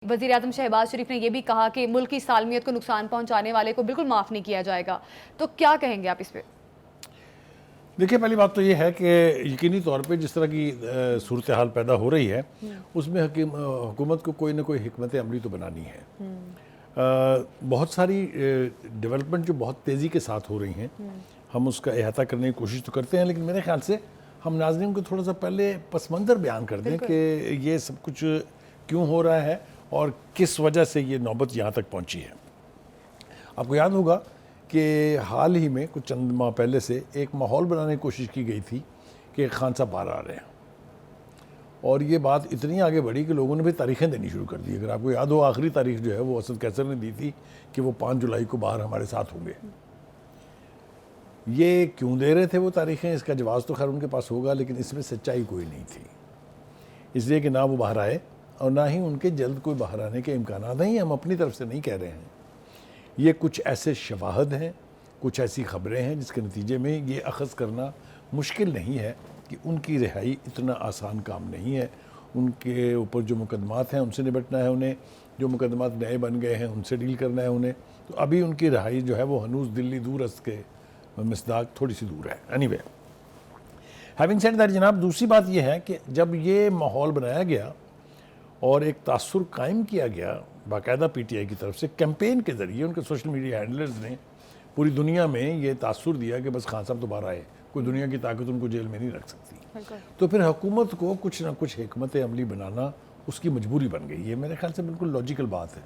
वज़ीर-ए-आज़म शहबाज शरीफ ने यह भी कहा कि मुल्क की सालमियत को नुकसान पहुंचाने वाले को बिल्कुल माफ़ नहीं किया जाएगा। तो क्या कहेंगे आप इस पे? देखिए, पहली बात तो ये है कि यकीनी तौर पे जिस तरह की सूरत हाल पैदा हो रही है उसमें हुकूमत को कोई ना कोई हिकमत अमली तो बनानी है। बहुत सारी डेवलपमेंट जो बहुत तेज़ी के साथ हो रही हैं, हम उसका अहाता करने की कोशिश तो करते हैं, लेकिन मेरे ख्याल से हम नाज़रीन को थोड़ा सा पहले पस मंज़र बयान कर दें कि ये सब कुछ क्यों हो रहा है और किस वजह से ये नौबत यहाँ तक पहुँची है। आपको याद होगा कि हाल ही में कुछ चंद माह पहले से एक माहौल बनाने की कोशिश की गई थी कि खान साहब बाहर आ रहे हैं, और ये बात इतनी आगे बढ़ी कि लोगों ने भी तारीखें देनी शुरू कर दी। अगर आपको याद हो, आखिरी तारीख जो है वो असद कैसर ने दी थी कि वो 5 जुलाई को बाहर हमारे साथ होंगे। ये क्यों दे रहे थे वो तारीखें, इसका जवाब तो खैर उनके पास होगा, लेकिन इसमें सच्चाई कोई नहीं थी, इसलिए कि ना वो बाहर आए और ना ही उनके जल्द कोई बाहर आने के इम्कान नहीं। हम अपनी तरफ से नहीं कह रहे हैं, ये कुछ ऐसे शवाहद हैं, कुछ ऐसी ख़बरें हैं जिसके नतीजे में ये अख़ज़ करना मुश्किल नहीं है कि उनकी रिहाई इतना आसान काम नहीं है। उनके ऊपर जो मुकदमात हैं उनसे निपटना है उन्हें, जो मुकदमात नए बन गए हैं उनसे डील करना है उन्हें। तो अभी उनकी रिहाई जो है वो हनूज़ दिल्ली दूर अस्त के मिसदाक थोड़ी सी दूर है। एनीवे, हैविंग सेड दैट जनाब, दूसरी बात यह है कि जब ये माहौल बनाया गया और एक तासुर कायम किया गया बाकायदा पीटीआई की तरफ से कैंपेन के ज़रिए, उनके सोशल मीडिया हैंडलर्स ने पूरी दुनिया में ये तासुर दिया कि बस खान साहब दोबारा आए, कोई दुनिया की ताकत उनको जेल में नहीं रख सकती। तो फिर हुकूमत को कुछ ना कुछ हिकमत अमली बनाना उसकी मजबूरी बन गई। ये मेरे ख्याल से बिल्कुल लॉजिकल बात है।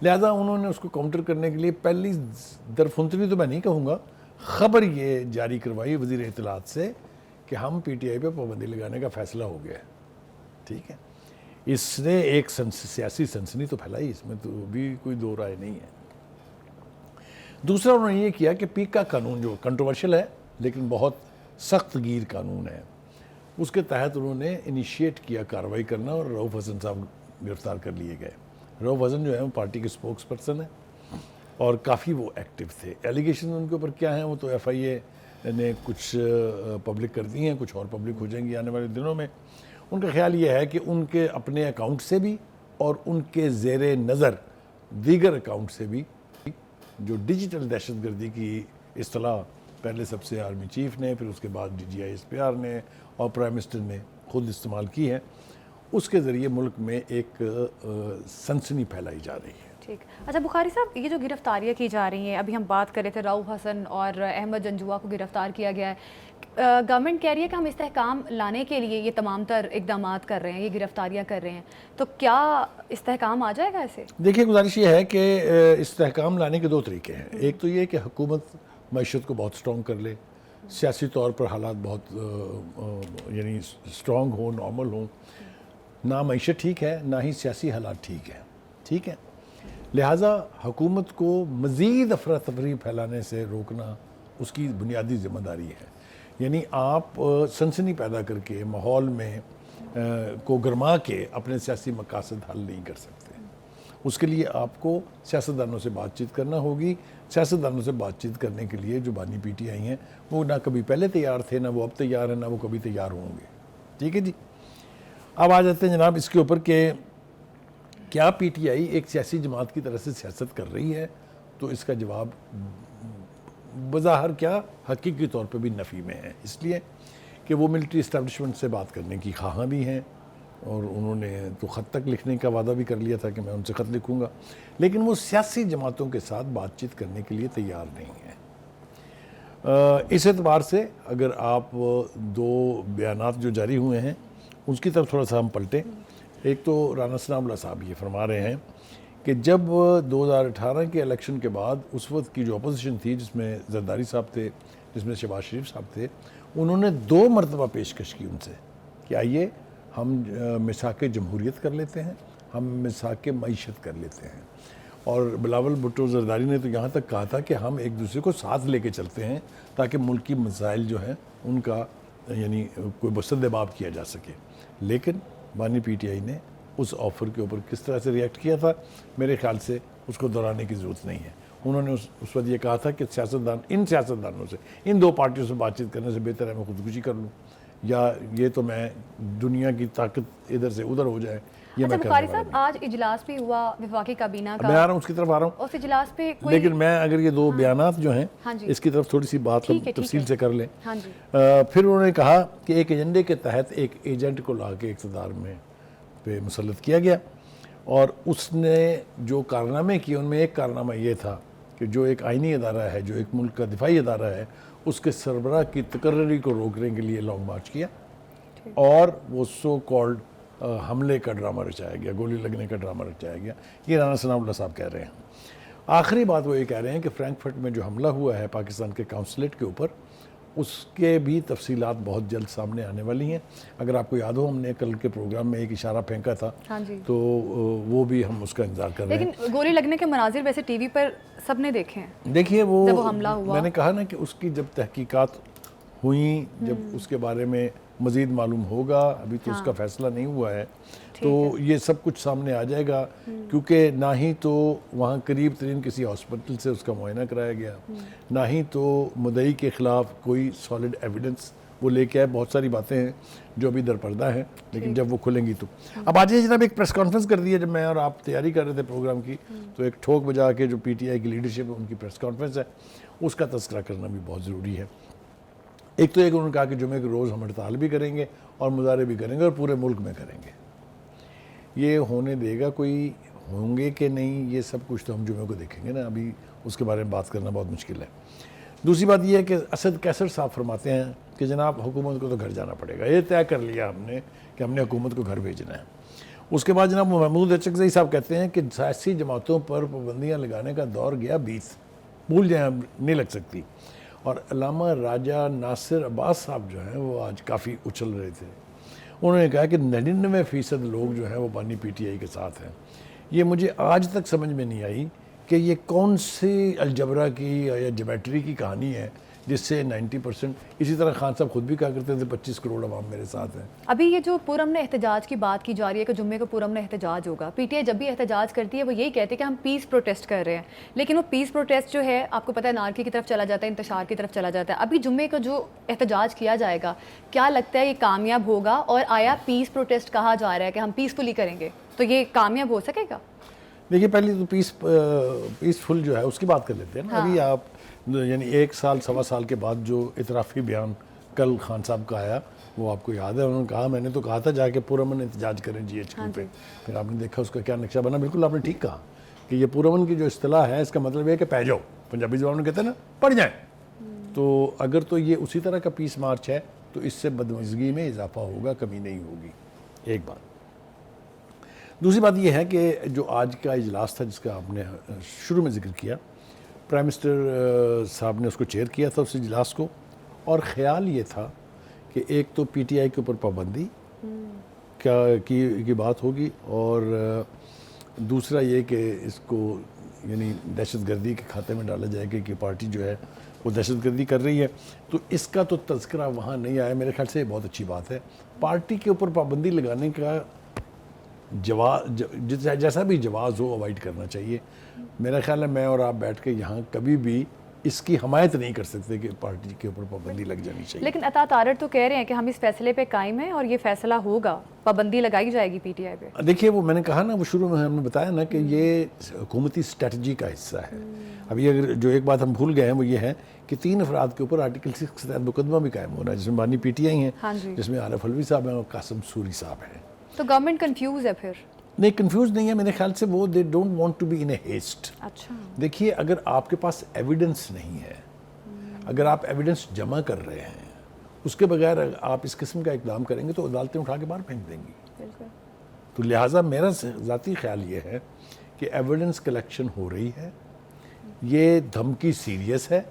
लिहाजा उन्होंने उसको काउंटर करने के लिए पहली दरफुंतरी तो मैं नहीं कहूँगा, ख़बर ये जारी करवाई वज़ीर इत्तलात से कि हम पीटीआई पे पाबंदी लगाने का फ़ैसला हो गया है। ठीक है, इसने एक सियासी सनसनी तो फैलाई, इसमें तो भी कोई दो राय नहीं है। दूसरा उन्होंने ये किया कि पीक का कानून जो कंट्रोवर्शियल है लेकिन बहुत सख्त गिर कानून है, उसके तहत उन्होंने इनिशिएट किया कार्रवाई करना और रऊफ़ हसन साहब गिरफ़्तार कर लिए गए। रऊफ़ हसन जो है वो पार्टी के स्पोक्स पर्सन है और काफ़ी वो एक्टिव थे। एलिगेशन उनके ऊपर क्या हैं वो तो FIA ने कुछ पब्लिक कर दी हैं, कुछ और पब्लिक हो जाएंगी आने वाले दिनों में। उनका ख्याल ये है कि उनके अपने अकाउंट से भी और उनके ज़ेरे नज़र दीगर अकाउंट से भी जो डिजिटल दहशतगर्दी की इस्तिलाह पहले सबसे आर्मी चीफ ने, फिर उसके बाद DGI SPR ने और प्राइम मिनिस्टर ने खुद इस्तेमाल की है, उसके ज़रिए मुल्क में एक सनसनी फैलाई जा रही है। ठीक। अच्छा बुखारी साहब, ये जो गिरफ्तारियाँ की जा रही हैं, अभी हम बात कर रहे थे रऊफ़ हसन और अहमद जंजुआ को गिरफ़्तार किया गया है। गवर्नमेंट कह रही है कि हम इस्तेहकाम लाने के लिए ये तमाम तर इक़दामात कर रहे हैं, ये गिरफ्तारियाँ कर रहे हैं, तो क्या इस्तेहकाम आ जाएगा ऐसे? देखिए, गुजारिश ये है कि इस्तेहकाम लाने के दो तरीके हैं। एक तो ये कि हुकूमत मईशत को बहुत स्ट्रॉन्ग कर ले, सियासी तौर पर हालात बहुत यानी स्ट्रॉन्ग हो, नॉर्मल हो। ना मईशत ठीक है, ना ही सियासी हालात ठीक है। ठीक है, लिहाजा हुकूमत को मज़ीद अफरा तफरी फैलाने से रोकना उसकी बुनियादी ज़िम्मेदारी है। यानी आप सनसनी पैदा करके माहौल में को गरमा के अपने सियासी मकासद हल नहीं कर सकते। उसके लिए आपको सियासतदानों से बातचीत करना होगी। सियासतदानों से बातचीत करने के लिए जो बानी PTI हैं वो ना कभी पहले तैयार थे, ना वो अब तैयार हैं, ना वो कभी तैयार होंगे। ठीक है जी, अब आ जाते हैं जनाब इसके ऊपर कि क्या PTI एक सियासी जमात की तरह से सियासत कर रही है, तो इसका जवाब बज़ाहिर क्या हकीकी तौर पे भी नफ़ी में है, इसलिए कि वो मिलिट्री इस्टेब्लिशमेंट से बात करने की ख़्वाह भी हैं और उन्होंने तो ख़त तक लिखने का वादा भी कर लिया था कि मैं उनसे ख़त लिखूँगा, लेकिन वो सियासी जमातों के साथ बातचीत करने के लिए तैयार नहीं है। इस एतबार से अगर आप दो बयानात जो जारी हुए हैं उसकी तरफ थोड़ा सा हम पलटें। एक तो राना सनाउल्लाह साहब ये फरमा रहे हैं कि जब 2018 के इलेक्शन के बाद उस वक्त की जो अपोजिशन थी, जिसमें जरदारी साहब थे, जिसमें शहबाज शरीफ साहब थे, उन्होंने 2 मरतबा पेशकश की उनसे कि आइए हम मिसाक जमहूरियत कर लेते हैं, हम मिसाक मईशत कर लेते हैं। और बिलावल भुट्टो जरदारी ने तो यहाँ तक कहा था कि हम एक दूसरे को साथ लेके चलते हैं ताकि मुल्क की मसाइल जो हैं उनका यानी कोई बसद-ए-बाब किया जा सके। लेकिन बानी PTI ने उस ऑफ़र के ऊपर किस तरह से रिएक्ट किया था, मेरे ख्याल से उसको दोहराने की ज़रूरत नहीं है। उन्होंने उस वक्त ये कहा था कि इन सियासतदानों से, इन 2 पार्टियों से बातचीत करने से बेहतर है मैं खुदकुशी कर लूँ, या ये तो मैं दुनिया की ताकत इधर से उधर हो जाए, ये अच्छा मैं बुखारी करने वाला साहब, आज इजलास भी हुआ वफाकी काबीना नहीं। मैं आ का, रहा हूँ उसकी तरफ आ रहा हूँ, उस इजलास पे कोई लेकिन मैं अगर ये दो बयानात जो हैं हाँ जी। इसकी तरफ थोड़ी सी बात ठीक है, तफसील ठीक से कर लें। हाँ जी। फिर उन्होंने कहा कि एक एजेंडे के तहत एक एजेंट को ला के इक़्तिदार में पे मुसल्लत किया गया और उसने जो कारनामे किए उनमें एक कारनामा ये था कि जो एक आइनी अदारा है, जो एक मुल्क का दिफाई अदारा है, उसके सरबराह की तकर्री को रोकने के लिए लॉन्ग मार्च किया और वो सो कॉल्ड हमले का ड्रामा रचाया गया, गोली लगने का ड्रामा रचाया गया। ये राना सनाउल्लाह साहब कह रहे हैं। आखिरी बात वो ये कह रहे हैं कि फ्रैंकफर्ट में जो हमला हुआ है पाकिस्तान के काउंसलेट के ऊपर, उसके भी तफसीलात बहुत जल्द सामने आने वाली हैं। अगर आपको याद हो, हमने कल के प्रोग्राम में एक इशारा फेंका था, हाँ जी। तो वो भी हम उसका इंतजार कर रहे हैं। लेकिन गोली लगने के मनाजिर वैसे टीवी पर सबने देखे हैं। देखिए वो जब वो हमला हुआ, मैंने कहा ना कि उसकी जब तहकीकात हुई, जब उसके बारे में मज़ीद मालूम होगा, अभी तो उसका फैसला नहीं हुआ है, तो ये सब कुछ सामने आ जाएगा। क्योंकि ना ही तो वहाँ करीब तरीन किसी हॉस्पिटल से उसका मुआयना कराया गया, ना ही तो मुद्दई के ख़िलाफ़ कोई सॉलिड एविडेंस वो लेके आए। बहुत सारी बातें हैं जो अभी दरपर्दा हैं, लेकिन जब वो खुलेंगी तो। अब आज ये जनाब एक प्रेस कॉन्फ्रेंस कर दी है, जब मैं और आप तैयारी कर रहे थे प्रोग्राम की, तो एक ठोक बजा के जो PTI की लीडरशिप है उनकी प्रेस कॉन्फ्रेंस है, उसका तस्करा करना भी बहुत ज़रूरी है। एक तो एक उन्होंने कहा कि जुमे के रोज़ हम हड़ताल भी करेंगे और मुजाहरे भी करेंगे और पूरे मुल्क में करेंगे। ये होने देगा कोई, होंगे कि नहीं, ये सब कुछ तो हम जुमे को देखेंगे ना, अभी उसके बारे में बात करना बहुत मुश्किल है। दूसरी बात यह है कि असद कैसर साहब फरमाते हैं कि जनाब हुकूमत को तो घर जाना पड़ेगा, ये तय कर लिया हमने कि हमने हुकूमत को घर भेजना है। उसके बाद जनाब महमूद अचकज़ई साहब कहते हैं कि सियासी जमातों पर पाबंदियाँ लगाने का दौर गया 20, भूल जाए, नहीं लग सकती। और अल्लामा राजा नासिर अब्बास साहब जो हैं वो आज काफ़ी उछल रहे थे। उन्होंने कहा कि 99% लोग जो हैं वो बानी PTI के साथ हैं। ये मुझे आज तक समझ में नहीं आई कि ये कौन सी अलजबरा की या ज्योमेट्री की कहानी है जिससे 90%। इसी तरह खान साहब खुद भी कहा करते थे 25 करोड़ अवाम मेरे साथ हैं। अभी ये जो पुरअमन एहतजाज की बात की जा रही है कि जुम्मे को पुरअमन एहतजाज होगा, PTI जब भी एहतजाज करती है वो यही कहते हैं कि हम पीस प्रोटेस्ट कर रहे हैं, लेकिन वो पीस प्रोटेस्ट जो है आपको पता है नारकी की तरफ चला जाता है, इंतशार की तरफ चला जाता है। अभी जुम्मे का जो एहतजाज किया जाएगा, क्या लगता है ये कामयाब होगा? और आया पीस प्रोटेस्ट कहा जा रहा है कि हम पीसफुली करेंगे, तो ये कामयाब हो सकेगा? देखिए पहले तो पीसफुल जो है उसकी बात कर लेते हैं ना। अभी आप यानी 1 साल सवा साल के बाद जो इतराफ़ी बयान कल खान साहब का आया, वो आपको याद है, उन्होंने कहा मैंने तो कहा था जाके पुरअमन एहतजाज करें GHQ पे। फिर आपने देखा उसका क्या नक्शा बना। बिल्कुल आपने ठीक कहा कि ये पुरअमन की जो इस्तिलाह है, इसका मतलब ये है कि पै जाओ, पंजाबी ज़बान में कहते हैं ना, पड़ जाए। तो अगर तो ये उसी तरह का पीस मार्च है तो इससे बदमज़गी में इजाफा होगा, कमी नहीं होगी। एक बात। दूसरी बात यह है कि जो आज का इजलास था जिसका आपने शुरू में जिक्र किया, प्राइम मिनिस्टर साहब ने उसको चेयर किया था उस इजलास को, और ख़्याल ये था कि एक तो PTI के ऊपर पाबंदी की बात होगी, और दूसरा ये कि इसको यानी दहशतगर्दी के खाते में डाला जाएगा कि पार्टी जो है वो दहशतगर्दी कर रही है। तो इसका तो तज़किरा वहाँ नहीं आया। मेरे ख्याल से बहुत अच्छी बात है। पार्टी के ऊपर पाबंदी लगाने का जैसा भी जवाज़ हो अवॉइड करना चाहिए। मेरा ख्याल है मैं और आप बैठ के यहाँ कभी भी इसकी हमायत नहीं कर सकते कि पार्टी के ऊपर पाबंदी लग जानी चाहिए। लेकिन अता तारड़ तो कह रहे हैं कि हम इस फैसले पे कायम हैं और ये फैसला होगा, पाबंदी लगाई जाएगी PTI पे। देखिए वो मैंने कहा ना, वो शुरू में हमने बताया ना कि ये हुकूमती स्ट्रेटजी का हिस्सा है। अभी अगर जो एक बात हम भूल गए हैं वो ये है कि 3 अफराद के ऊपर आर्टिकल 6 के तहत मुकदमा भी कायम हो रहा है, जिसमें बानी PTI हैं, हाँ जी। जिसमें आरिफ अलवी साहब हैं और कासिम सूरी साहब हैं। तो गवर्नमेंट कंफ्यूज है फिर? नहीं, कंफ्यूज नहीं है। मेरे ख्याल से वो they don't want to be in a haste. अच्छा। देखिए अगर आपके पास एविडेंस नहीं है, अगर आप एविडेंस जमा कर रहे हैं, उसके बगैर आप इस किस्म का इकदाम करेंगे तो अदालतें उठा के बाहर फेंक देंगी। बिल्कुल। तो लिहाजा मेरा ज़ाती ख्याल ये है कि एविडेंस कलेक्शन हो रही है, ये धमकी सीरियस है,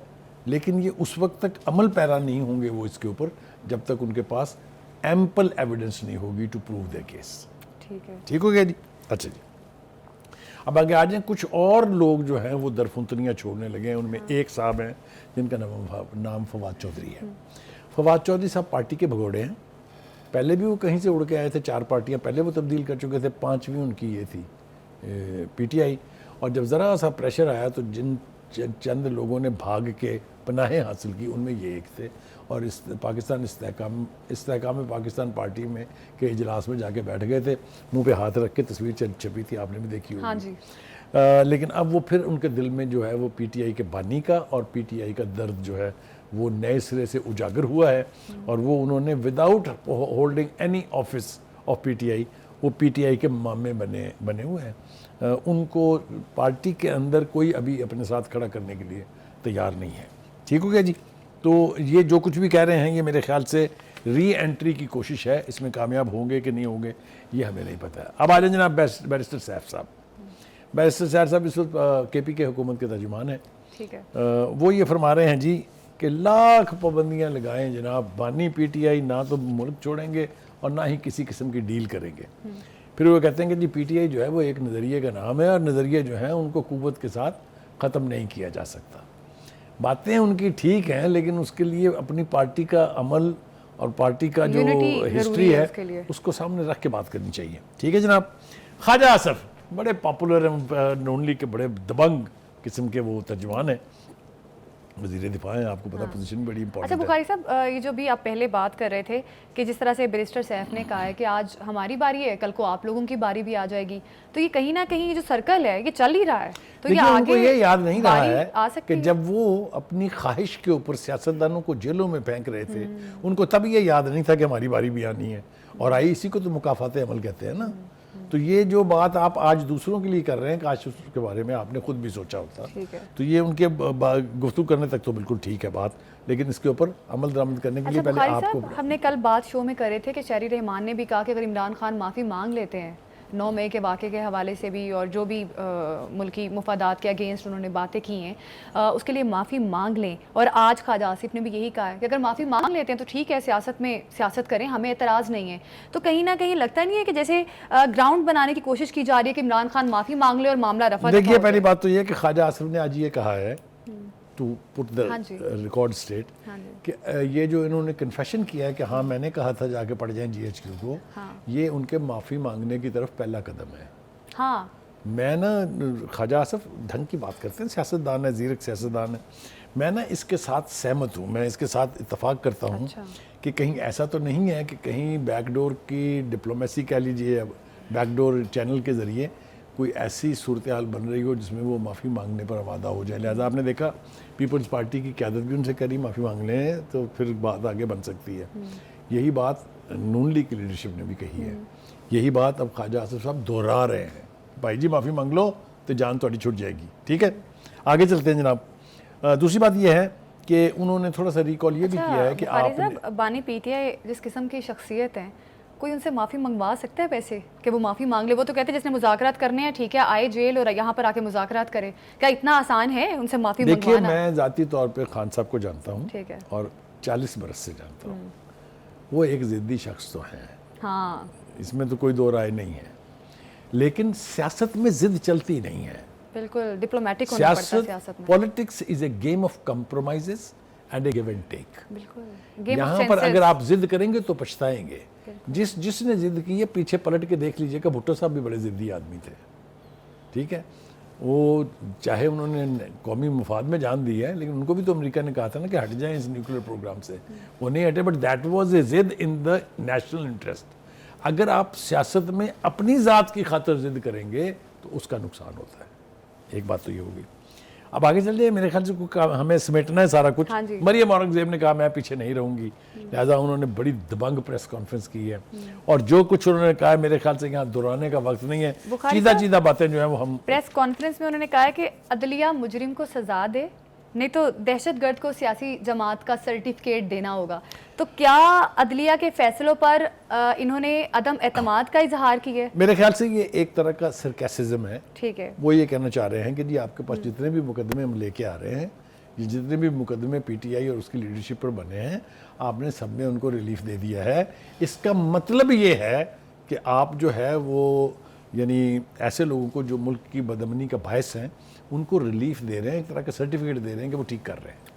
लेकिन ये उस वक्त तक अमल पैरा नहीं होंगे वो इसके ऊपर जब तक उनके पास एम्पल एविडेंस नहीं होगी टू प्रूव देयर केस। ठीक है। ठीक हो गया जी। अच्छा जी, अब आगे आ जाए। कुछ और लोग जो हैं वो दरफुंतनियाँ छोड़ने लगे हैं। उनमें एक साहब हैं जिनका नाम फवाद चौधरी है। फवाद चौधरी साहब पार्टी के भगोड़े हैं। पहले भी वो कहीं से उड़ के आए थे, 4 पार्टियां पहले वो तब्दील कर चुके थे, 5वीं उनकी ये थी PTI। और जब ज़रा सा प्रेशर आया तो जिन चंद लोगों ने भाग के पनाहें हासिल की, उनमें ये एक थे। और इस पाकिस्तान इस्तेहकाम पाकिस्तान पार्टी में के इजलास में जाके बैठ गए थे, मुंह पे हाथ रख के, तस्वीर छपी थी, आपने भी देखी होगी। हाँ जी। लेकिन अब वो फिर उनके दिल में जो है वो पीटीआई के बानी का और पीटीआई का दर्द जो है वो नए सिरे से उजागर हुआ है। और वो उन्होंने without holding any office of PTI वो पीटीआई के मामे बने हुए हैं। उनको पार्टी के अंदर कोई अभी अपने साथ खड़ा करने के लिए तैयार नहीं है। ठीक हो गया जी। तो ये जो कुछ भी कह रहे हैं ये मेरे ख्याल से री एंट्री की कोशिश है, इसमें कामयाब होंगे कि नहीं होंगे ये हमें नहीं पता है। अब आ जाए जनाब बैरिस्टर सैफ साहब। बैरिस्टर सैफ साहब इस वक्त केपी के हुकूमत के तर्जुमान हैं। ठीक है। वो ये फरमा रहे हैं जी कि लाख पाबंदियां लगाएं जनाब, बानी पीटीआई ना तो मुल्क छोड़ेंगे और ना ही किसी किस्म की डील करेंगे। फिर वो कहते हैं कि जी पीटीआई जो है वो एक नज़रिए का नाम है और नज़रिए जो हैं उनको कुव्वत के साथ ख़त्म नहीं किया जा सकता। बातें उनकी ठीक हैं, लेकिन उसके लिए अपनी पार्टी का अमल और पार्टी का जो हिस्ट्री है उसको सामने रख के बात करनी चाहिए। ठीक है जनाब। ख्वाजा आसफ बड़े पॉपुलर नून लीग के बड़े दबंग किस्म के वो तर्जुमान हैं, वज़ीर दिफा हैं, आपको पता पोजीशन बड़ी इंपॉर्टेंट अच्छा है। बुखारी साहब, ये जो भी आप पहले बात कर रहे थे कि जिस तरह से बैरिस्टर सैफ ने कहा है कि आज हमारी बारी है, कल को आप लोगों की बारी भी आ जाएगी, तो ये कहीं ना कहीं जो सर्कल है ये चल ही रहा है। तो ये उनको आगे ये याद नहीं रहा बारी है आ सकती कि है। जब वो अपनी ख्वाहिश के ऊपर सियासतदानों को जेलों में फेंक रहे थे, उनको तब ये याद नहीं था कि हमारी बारी भी आनी है, और आई इसी को तो मुकाफात अमल कहते हैं ना। तो ये जो बात आप आज दूसरों के लिए कर रहे हैं, काश उसके बारे में आपने खुद भी सोचा होता। ठीक है। तो ये उनके गुफ्तगू करने तक तो बिल्कुल ठीक है बात, लेकिन इसके ऊपर अमल दरामद करने के लिए अच्छा पहले बुखारी आपको साहब, हमने कल बात शो में करे थे कि शहरी रहमान ने भी कहा कि अगर इमरान खान माफ़ी मांग लेते हैं 9 मई के वाक़े के हवाले से भी, और जो भी मुल्की मुफादात के अगेंस्ट उन्होंने बातें की हैं, उसके लिए माफ़ी मांग लें। और आज ख्वाजा आसिफ ने भी यही कहा है कि अगर माफ़ी मांग लेते हैं तो ठीक है, सियासत में सियासत करें, हमें एतराज़ नहीं है। तो कहीं ना कहीं लगता नहीं है कि जैसे ग्राउंड बनाने की कोशिश की जा रही है कि इमरान खान माफ़ी मांग ले और मामला रफा देखिए, पहली बात तो ये कि ख्वाजा आसिफ ने आज ये कहा है टू पुट द हाँ जी। रिकॉर्ड स्टेट हाँ जी। कि ये जो इन्होंने कन्फेशन किया है कि हाँ मैंने कहा था जाके पढ़ जाएं जीएचक्यू को, हाँ। ये उनके माफ़ी मांगने की तरफ पहला कदम है। हाँ। मैं ना ख्वाजा आसिफ ढंग की बात करते हैं, सियासतदान है, ज़ीरक सियासतदान है। मैं ना इसके साथ सहमत हूँ, मैं इसके साथ इत्तफाक करता हूँ। अच्छा। कि कहीं ऐसा तो नहीं है कि कहीं बैकडोर की डिप्लोमेसी कह लीजिए, बैकडोर चैनल के ज़रिए कोई ऐसी सूरत हाल बन रही हो जिसमें वो माफ़ी मांगने पर आमादा हो जाए। लिहाजा आपने देखा पीपल्स पार्टी की क़यादत भी उनसे करी माफ़ी मांग लें तो फिर बात आगे बन सकती है। यही बात नून लीग की लीडरशिप ने भी कही है, यही बात अब ख्वाजा आसिफ साहब दोहरा रहे हैं, भाई जी माफ़ी मांग लो तो जान थोड़ी छुट जाएगी। ठीक है, आगे चलते हैं जनाब। दूसरी बात यह है कि उन्होंने थोड़ा सा रिकॉल ये भी किया है कि आप बानी पीटीआई जिस किस्म की शख्सियत हैं, कोई उनसे माफ़ी मंगवा सकता है वैसे कि वो माफ़ी मांग ले? वो तो कहते हैं जिसने मुज़ाकरात करने हैं ठीक है आए जेल और यहाँ पर आके मुज़ाकरात करे, क्या इतना आसान है उनसे माफ़ी देखिए, मंगवाना? मैं ज़ाती तौर पे खान साहब को जानता हूँ, ठीक है, और 40 बरस से जानता हूँ। वो एक ज़िद्दी शख्स तो हैं, हाँ इसमें तो कोई दो राय नहीं है, लेकिन सियासत में ज़िद चलती नहीं है। बिल्कुल डिप्लोमेटिक होना पड़ता है सियासत में। Politics is a game of compromises and a give and take. बिल्कुल यहाँ पर अगर आप जिद करेंगे तो पछताएंगे। जिसने जिद की है पीछे पलट के देख लीजिएगा, भुट्टो साहब भी बड़े जिद्दी आदमी थे। ठीक है, वो चाहे उन्होंने कौमी मुफाद में जान दी है, लेकिन उनको भी तो अमेरिका ने कहा था ना कि हट जाएं इस न्यूक्लियर प्रोग्राम से, वो नहीं हटे, बट दैट वाज ए जिद इन द नेशनल इंटरेस्ट। अगर आप सियासत में अपनी ज़ात की खातिर जिद करेंगे तो उसका नुकसान होता है। एक बात तो ये होगी। अब आगे चल जाइए, मेरे ख्याल से हमें समेटना है सारा कुछ। हाँ मरियम औरंगजेब ने कहा मैं पीछे नहीं रहूंगी, लिहाजा उन्होंने बड़ी दबंग प्रेस कॉन्फ्रेंस की है, और जो कुछ उन्होंने कहा है मेरे ख्याल से यहाँ दोहराने का वक्त नहीं है। चीदा बातें जो है वो हम प्रेस कॉन्फ्रेंस में उन्होंने कहा है कि अदलिया मुजरिम को सजा दे, नहीं तो दहशतगर्द को सियासी जमात का सर्टिफिकेट देना होगा। तो क्या अदलिया के फैसलों पर इन्होंने अदम एतमाद का इजहार किया है? मेरे ख्याल से ये एक तरह का सरकासिज्म है। ठीक है, वो ये कहना चाह रहे हैं कि जी आपके पास जितने भी मुकदमे हम लेके आ रहे हैं, ये जितने भी मुकदमे पीटीआई और उसकी लीडरशिप पर बने हैं, आपने सब में उनको रिलीफ दे दिया है। इसका मतलब ये है कि आप जो है वो यानी ऐसे लोगों को जो मुल्क की बदअमनी का बायस हैं उनको रिलीफ दे रहे हैं, एक तरह का सर्टिफिकेट दे रहे हैं कि वो ठीक कर रहे हैं।